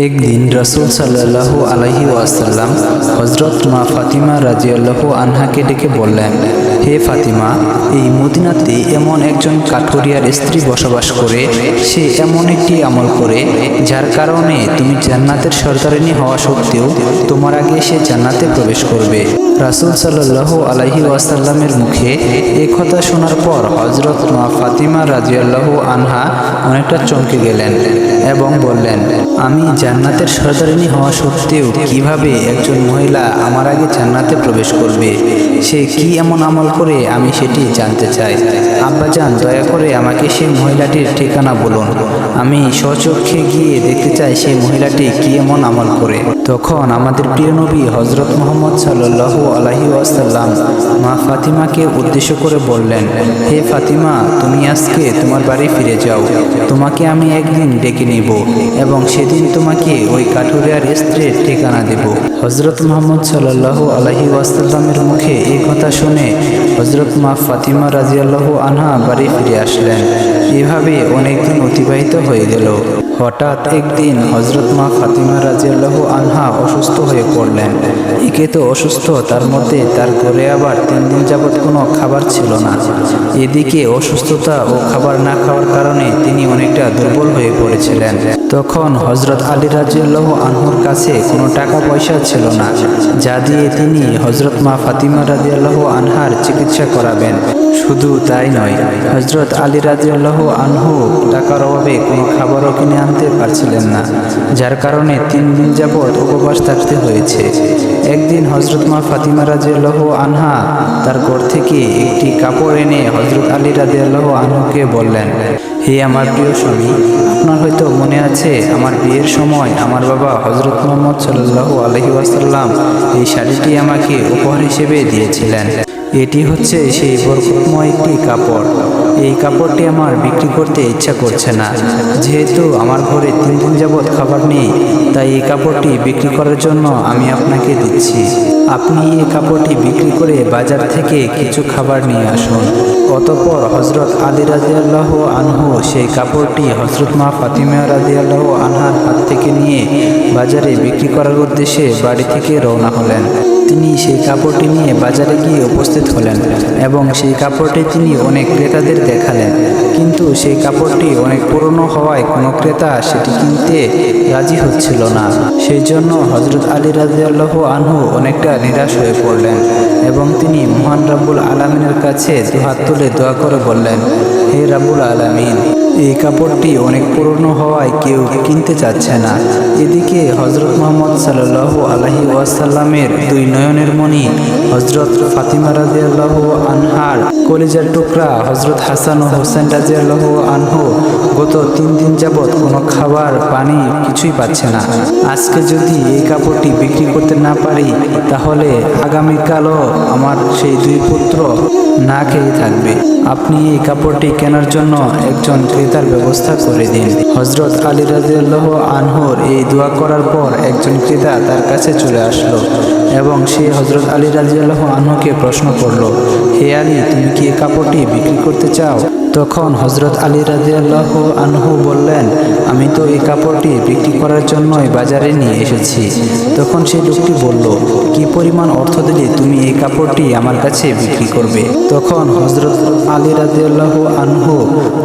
একদিন রাসূল সাল্লাল্লাহু আলাইহি ওয়াসাল্লাম হযরত মা ফাতিমা রাদিয়াল্লাহু আনহাকে ডেকে বললেন, হে ফাতিমা, এই মদিনাতে এমন একজন কাঠুরিয়ার স্ত্রী বসবাস করে, সে এমন একটি আমল করে যার কারণে তুমি জান্নাতের সর্দারিনী হওয়া সত্ত্বেও তোমার আগে সে জান্নাতে প্রবেশ করবে। রাসূল সাল্লাল্লাহু আলাইহি ওয়াসাল্লামের মুখে এই কথা শোনার পর হযরত মা ফাতিমা রাদিয়াল্লাহু আনহা অনেকটা চমকে গেলেন এবং বললেন, আমি জান্নাতের সর্দারিনী হওয়া সত্ত্বেও কিভাবে একজন মহিলা আমার আগে জান্নাতে প্রবেশ করবে? সে কি এমন আমল করে আমি সেটি জানতে চাই। আব্বাজান, দয়া করে আমাকে সেই মহিলাটির ঠিকানা বলুন। আমি স্বচক্ষে গিয়ে দেখতে চাই সেই মহিলাটি কি এমন আমল করে। তখন আমাদের প্রিয় নবী হযরত মুহাম্মদ সাল্লাল্লাহু আলাইহি ওয়াসাল্লাম মা ফাতিমাকে উদ্দেশ্য করে বললেন, হে ফাতিমা, তুমি আজকে তোমার বাড়ি ফিরে যাও। তোমাকে আমি একদিন ডেকে নিব এবং সেদিন তোমাকে ওই কাঠুরিয়ার স্ত্রীর ঠিকানা দেব। হযরত মুহাম্মদ সাল্লাল্লাহু আলাইহি ওয়াসাল্লামের মুখে এই কথা শুনে হযরত মা ফাতিমা রাদিয়াল্লাহু আনহা বাড়ি ফিরে আসলেন। এভাবে অনেকদিন অতিবাহিত হয়ে গেল। হঠাৎ একদিন হযরত মা ফাতিমা রাদিয়াল্লাহু আনহা অসুস্থ হয়ে পড়লেন। একে তো অসুস্থ, তার মধ্যে তার ঘরে আবার 3 দিন যাবৎ কোনো খাবার ছিল না। এদিকে অসুস্থতা ও খাবার না খাওয়ার কারণে তিনি অনেকটা দুর্বল হয়ে পড়েছিলেন। তখন হযরত আলী রাদিয়াল্লাহু আনহুর কাছে কোনো টাকা পয়সা ছিল না, যা দিয়ে তিনি হযরত মা ফাতিমা রাদিয়াল্লাহু আনহার চিকিৎসা করাবেন। শুধু তাই নয়, হযরত আলী রাদিয়াল্লাহু আনহু টাকার অভাবে কোনো খাবারও কিনে আনতে পারছিলেন না, যার কারণে 3 দিন যাবৎ উপবাস থাকতে হয়েছে। একদিন হযরত মা ফাতিমা রাদিয়াল্লাহু আনহা তার ঘর থেকে একটি কাপড় এনে হযরত আলী রাদিয়াল্লাহু আনহুকে বললেন, হে আমার প্রিয় স্বামী, আপনার হয়তো মনে আছে আমার বিয়ের সময় আমার বাবা হযরত মুহাম্মদ সাল্লাল্লাহু আলাইহি ওয়াসাল্লাম এই শাড়িটি আমাকে উপহার হিসেবে দিয়েছিলেন। এটি হচ্ছে সেই বরকতময় একটি কাপড়। এই কাপড়টি আমার বিক্রি করতে ইচ্ছা করছে না, যেহেতু আমার ঘরে 3 দিন যাবৎ খাবার নেই, তাই এই কাপড়টি বিক্রি করার জন্য আমি আপনাকে দিচ্ছি। আপনি এই কাপড়টি বিক্রি করে বাজার থেকে কিছু খাবার নিয়ে আসুন। অতঃপর হযরত আলী রাদিয়াল্লাহু আনহু সেই কাপড়টি হযরত মা ফাতিমা রাদিয়াল্লাহু আনহার হাত থেকে নিয়ে বাজারে বিক্রি করার উদ্দেশ্যে বাড়ি থেকে রওনা হলেন। তিনি সেই কাপড়টি নিয়ে বাজারে গিয়ে উপস্থিত হলেন এবং সেই কাপড়টি তিনি অনেক ক্রেতাদের দেখালেন, কিন্তু সেই কাপড়টি অনেক পুরনো হওয়ায় কোনো ক্রেতা সেটি কিনতে রাজি হচ্ছিল না। সেই জন্য হযরত আলী রাদিয়াল্লাহু আনহু অনেকটা নিরাশ হয়ে পড়লেন এবং তিনি মহান রাব্বুল আলামিনের কাছে দুহাত তুলে দোয়া করে বললেন, হে রাব্বুল আলামিন, এই কাপড়টি অনেক পুরনো হওয়ায় কেউ কিনতে চাচ্ছে না। এদিকে হযরত মুহাম্মদ সাল্লাল্লাহু আলাইহি ওয়াসাল্লামের 2 নয়নের মণি হযরত ফাতিমা রাদিয়াল্লাহু আনহার কলিজার টুকরা হযরত হাসান ও হোসেন রাদিয়াল্লাহু আনহু গত 3 দিন যাবৎ কোনো খাবার পানি কিছুই পাচ্ছে না। আজকে যদি এই কাপড়টি বিক্রি করতে না পারি, তাহলে আগামীকালও আমার সেই 2 পুত্র না খেয়ে থাকবে। আপনি এই কাপড়টি কেনার জন্য একজন ক্রেতার ব্যবস্থা করে দিন। হযরত আলী রাদিয়াল্লাহু আনহুর এই দোয়া করার পর একজন ক্রেতা তার কাছে চলে আসলো এবং সে হযরত আলী রাদিয়াল্লাহু আনহুকে প্রশ্ন করল, হে আলী, তুমি কি এই কাপড়টি বিক্রি করতে চাও? তখন হযরত আলী রাদিয়াল্লাহু আনহু বললেন, আমি তো এই কাপড়টি বিক্রি করার জন্যই বাজারে নিয়ে এসেছি। তখন সেই লোকটি বলল, কি পরিমাণ অর্থ দিলে তুমি এই কাপড়টি আমার কাছে বিক্রি করবে? তখন হযরত আলী রাদিয়াল্লাহু আনহু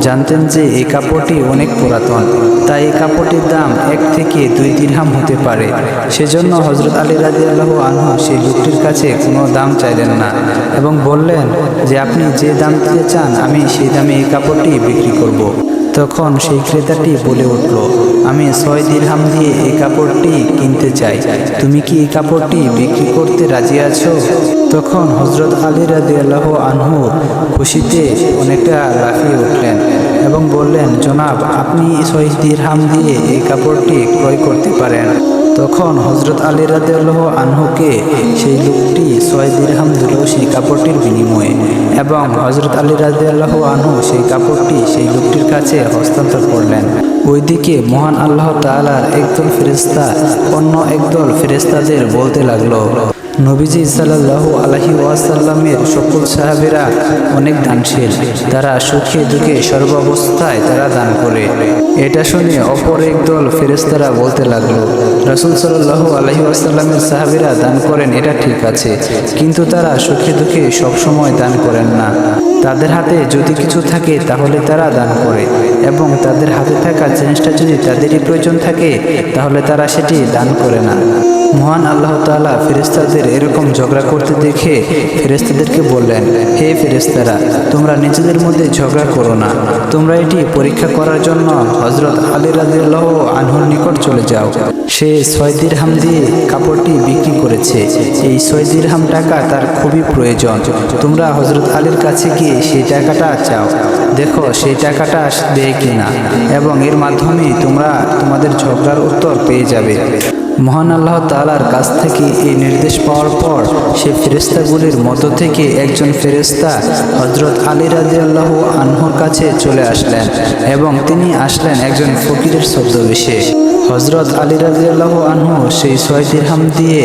জানতেন যে এই কাপড়টি অনেক পুরাতন, তাই এই কাপড়টির দাম 1 থেকে 2 দিরহাম হতে পারে। সেজন্য হযরত আলী রাদিয়াল্লাহু আনহু সেই লোকটির কাছে কোনো দাম চাইলেন না এবং বললেন যে, আপনি যে দাম দিতে চান আমি সেই দামে এই কাপড়টি বিক্রি করব। তখন সেই ক্রেতাটি বলে উঠল, আমি 6 দিরহাম দিয়ে এই কাপড়টি কিনতে চাই। তুমি কি এই কাপড়টি বিক্রি করতে রাজি আছো? তখন হযরত আলী রাদিয়াল্লাহু আনহু খুশিতে অনেকটা লাফিয়ে উঠলেন এবং বললেন, জনাব, আপনি 6 দিরহাম দিয়ে এই কাপড়টি ক্রয় করতে পারেন। তখন হযরত আলী রাদিয়াল্লাহু আনহুকে সেই লোকটি 6 দিরহাম দিল সেই কাপড়টির বিনিময়ে এবং হযরত আলী রাদিয়াল্লাহু আনহু সেই কাপড়টি সেই লোকটির কাছে হস্তান্তর করলেন। ওইদিকে মহান আল্লাহ তাআলার একদল ফেরেশতা অন্য একদল ফেরেশতাদের বলতে লাগলো, নবীজি সাল্লাল্লাহু আলাইহি ওয়াসাল্লামের সকল সাহাবীরা অনেক দানশীল, তারা সুখে দুঃখে সর্বাবস্থায় তারা দান করে। এটা শুনে অপর একদল ফেরেশতারা বলতে লাগলো, রাসূল সাল্লাল্লাহু আলাইহি ওয়াসাল্লামের সাহাবীরা দান করেন এটা ঠিক আছে, কিন্তু তারা সুখে দুঃখে সবসময় দান করেন না। তাদের হাতে যদি কিছু থাকে তাহলে তারা দান করে, এবং তাদের হাতে থাকা জিনিসটা যদি তাদেরই প্রয়োজন থাকে তাহলে তারা সেটি দান করে না। মহান আল্লাহ তাআলা ফেরেশতাদের এরকম ঝগড়া করতে দেখে ফেরেশতাদেরকে বললেন, হে ফেরেশতারা, তোমরা নিজেদের মধ্যে ঝগড়া করো না, তোমরা এটি পরীক্ষা করার জন্য হযরত আলী রাদিয়াল্লাহু আনহুর নিকট চলে যাও। সে 6 দিরহাম দিয়ে কাপড়টি বিক্রি করেছে, এই 6 দিরহাম টাকা তার খুবই প্রয়োজন। তোমরা হযরত আলীর কাছে গিয়ে সেই টাকাটা চাও, দেখো সেই টাকাটা দেয় কিনা, এবং এর মাধ্যমে তোমরা তোমাদের ঝগড়ার উত্তর পেয়ে যাবে। মহান আল্লাহ তাআলার কাছ থেকে এই নির্দেশ পাওয়ার পর সে ফেরেশতাগুলির মধ্য থেকে একজন ফেরেশতা হযরত আলী রাদিয়াল্লাহু আনহুর কাছে চলে আসলেন, এবং তিনি আসলেন একজন ফকিরের ছদ্মবেশে। হযরত আলী রাদিয়াল্লাহু আনহু সেই 6 দিরহাম দিয়ে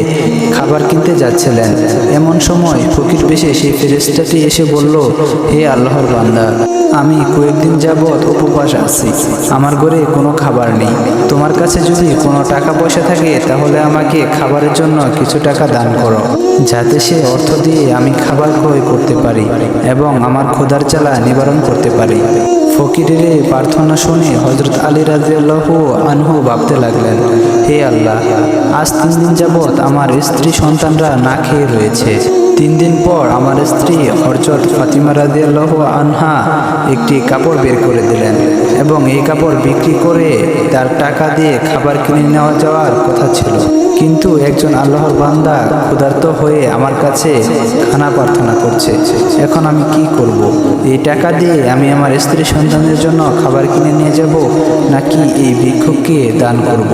খাবার কিনতে যাচ্ছিলেন। এমন সময় ফকির বেশে সেই ফেরেশতাটি এসে বলল, হে আল্লাহর বান্দা, আমি কয়েকদিন যাবৎ উপবাস আছি, আমার ঘরে কোনো খাবার নেই। তোমার কাছে যদি কোনো টাকা পয়সা থাকে তাহলে আমাকে খাবারের জন্য কিছু টাকা দান করো, যাতে সে অর্থ দিয়ে আমি খাবার ক্রয় করতে পারি এবং আমার ক্ষুধার জ্বালা নিবারণ করতে পারি। ফকিরের এই প্রার্থনা শুনে হযরত আলী রাদিয়াল্লাহু আনহু ভাবতে লাগলেন, হে আল্লাহ, আজ 3 দিন যাবৎ আমার স্ত্রী সন্তানরা না খেয়ে রয়েছে। 3 দিন পর আমার স্ত্রী হযরত ফাতিমা রাদিয়াল্লাহু আনহা একটি কাপড় বের করে দিলেন, এবং এই কাপড় বিক্রি করে তার টাকা দিয়ে খাবার কিনে নেওয়া যাওয়ার কথা ছিল। কিন্তু একজন আল্লাহর বান্দা ক্ষুধার্ত হয়ে আমার কাছে খানা প্রার্থনা করছে, এখন আমি কি করব? এই টাকা দিয়ে আমি আমার স্ত্রী সন্তানদের জন্য খাবার কিনে নিয়ে যাব, নাকি এই ভিক্ষুককে দান করব?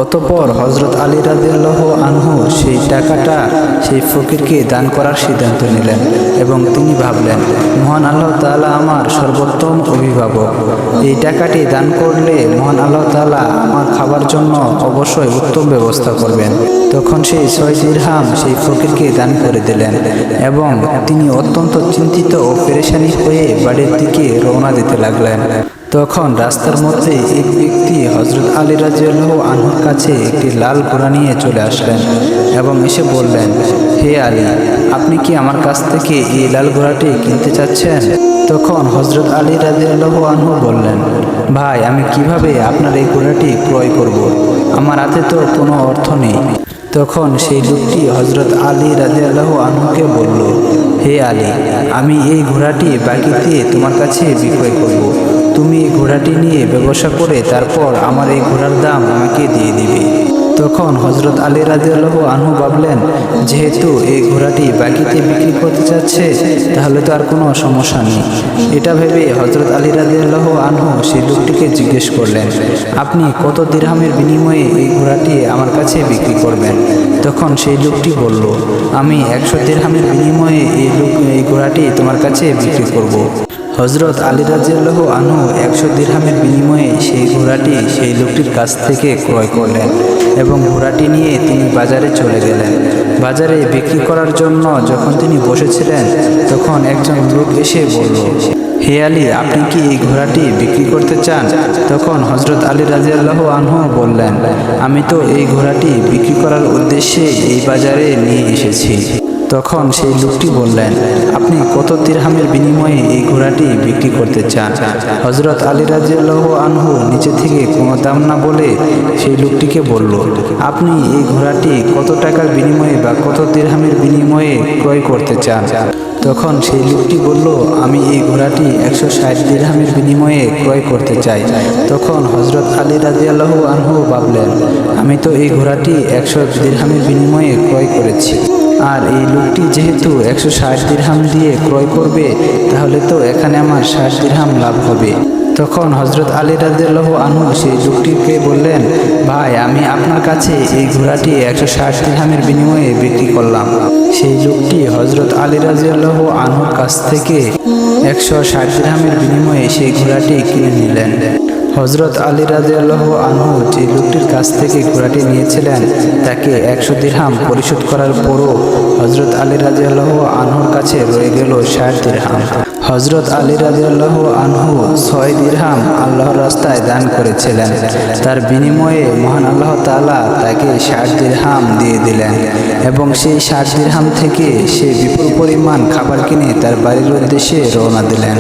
অতঃপর হযরত আলী রাদিয়াল্লাহু আনহু সেই টাকাটা সেই ফকিরকে দান করার সিদ্ধান্ত নিলেন, এবং তিনি ভাবলেন, মহান আল্লাহ তাআলা আমার সর্বোত্তম অভিভাবক, এই টাকাটি দান করলে মহান আল্লাহ তাআলা আমার খাবার জন্য অবশ্যই উত্তম ব্যবস্থা করবেন। তখন সেই 6 দিরহাম সেই ফকিরকে দান করে দিলেন, এবং তিনি অত্যন্ত চিন্তিত ও পেরেশানি হয়ে বাড়ির দিকে রওনা দিতে লাগলেন। তখন রাস্তার মধ্যে এক ব্যক্তি হযরত আলী রাদিয়াল্লাহু আনহুর কাছে একটি লাল ঘোড়া নিয়ে চলে আসলেন, এবং এসে বললেন, হে আলী, আপনি কি আমার কাছ থেকে এই লাল ঘোড়াটি কিনতে চাচ্ছেন? তখন হযরত আলী রাদিয়াল্লাহু আনহু বললেন, ভাই, আমি কিভাবে আপনার এই ঘোড়াটি ক্রয় করব? আমার হাতে তো কোনো অর্থ নেই। তখন সেই লোকটি হযরত আলী রাদিয়াল্লাহু আনহুকে বলল, হে আলী, আমি এই ঘোড়াটি বাকিতে তোমার কাছে বিক্রয় করব। তুমি এই ঘোড়াটি নিয়ে ব্যবসা করে তারপর আমার এই ঘোড়ার দাম আমাকে দিয়ে দিবে। তখন হযরত আলী রাদিয়াল্লাহু আনহু ভাবলেন, যেহেতু এই ঘোড়াটি বাকিতে বিক্রি করতে চাচ্ছে তাহলে তো আর কোনো সমস্যা নেই। এটা ভেবে হযরত আলী রাদিয়াল্লাহু আনহু সেই লোকটিকে জিজ্ঞেস করলেন, আপনি কত দিরহামের বিনিময়ে এই ঘোড়াটি আমার কাছে বিক্রি করবেন? তখন সেই লোকটি বলল, আমি 100 দিরহামের বিনিময়ে এই ঘোড়াটি তোমার কাছে বিক্রি করব। হযরত আলী রাদিয়াল্লাহু আনহু 100 দিরহামের বিনিময়ে সেই ঘোড়াটি সেই লোকটির কাছ থেকে ক্রয় করলেন, এবং ঘোড়াটি নিয়ে তিনি বাজারে চলে গেলেন। বাজারে বিক্রি করার জন্য যখন তিনি বসেছিলেন তখন একজন লোক এসে বলল, হে আলী, আপনি কি এই ঘোড়াটি বিক্রি করতে চান? তখন হযরত আলী রাদিয়াল্লাহু আনহু বললেন, আমি তো এই ঘোড়াটি বিক্রি করার উদ্দেশ্যে এই বাজারে নিয়ে এসেছি। তখন সেই লোকটি বললেন, আপনি কত দিরহামের বিনিময়ে এই ঘোড়াটি বিক্রি করতে চান? হযরত আলী রাদিয়াল্লাহু আনহু নিচে থেকে কোনো দাম না বলে সেই লোকটিকে বলল, আপনি এই ঘোড়াটি কত টাকার বিনিময়ে বা কত দিরহামের বিনিময়ে ক্রয় করতে চান? তখন সেই লোকটি বলল, আমি এই ঘোড়াটি 160 দিরহামের বিনিময়ে ক্রয় করতে চাই। তখন হযরত আলী রাদিয়াল্লাহু আনহু ভাবলেন, আমি তো এই ঘোড়াটি 100 দিরহামের বিনিময়ে ক্রয় করেছি, আর এই লোকটি যেহেতু 160 দিরহাম দিয়ে ক্রয় করবে তাহলে তো এখানে আমার 60 দিরহাম লাভ হবে। তখন হযরত আলী রাদিয়াল্লাহু আনহু সেই লোকটিকে বললেন, ভাই, আমি আপনার কাছে এই ঘোড়াটি 160 দিরহামের বিনিময়ে বিক্রি করলাম। সেই লোকটি হযরত আলী রাদিয়াল্লাহু আনহুর কাছ থেকে 160 দিরহামের বিনিময়ে সেই ঘোড়াটি কিনে নিলেন। হযরত আলী রাদিয়াল্লাহু আনহু যে লোকটির কাছ থেকে ঘোড়াটি নিয়েছিলেন তাকে 100 দিরহাম পরিশোধ করার পরও হযরত আলী রাদিয়াল্লাহু আনহুর কাছে রয়ে গেল 60 দিরহাম। হযরত আলী রাদিয়াল্লাহু আনহু 6 দিরহাম আল্লাহর রাস্তায় দান করেছিলেন। তার বিনিময়ে মহান আল্লাহ তাআলা তাকে 60 দিরহাম দিয়ে দিলেন এবং সেই 60 দিরহাম থেকে সে বিপুল পরিমাণ খাবার কিনে তার বাড়ির উদ্দেশ্যে রওনা দিলেন।